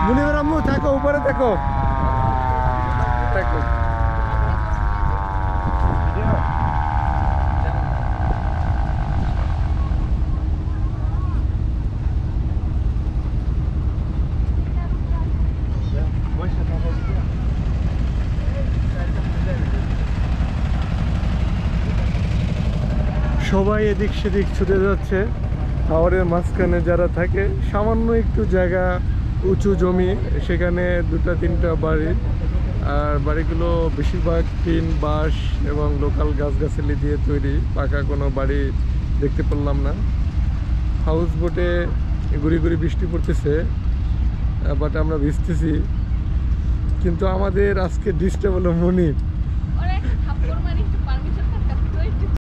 মুনিবার আম্মু থাকো, উপরে থাকো থাকো। সবাই এদিক সেদিক ছুটে যাচ্ছে। হাওরের মাঝখানে যারা থাকে, সামান্য একটু জায়গা, উঁচু জমি, সেখানে দুটা তিনটা বাড়ি, আর বাড়িগুলো বেশিরভাগ টিন, বাঁশ এবং লোকাল গাছগাছালি দিয়ে তৈরি। পাকা কোনো বাড়ি দেখতে পেলাম না। হাউস বোটে ঘুরি ঘুরি বৃষ্টি পড়তেছে, বাট আমরা ভিজতেছি। কিন্তু আমাদের আজকে ডিস্টার্ব হলো মনির।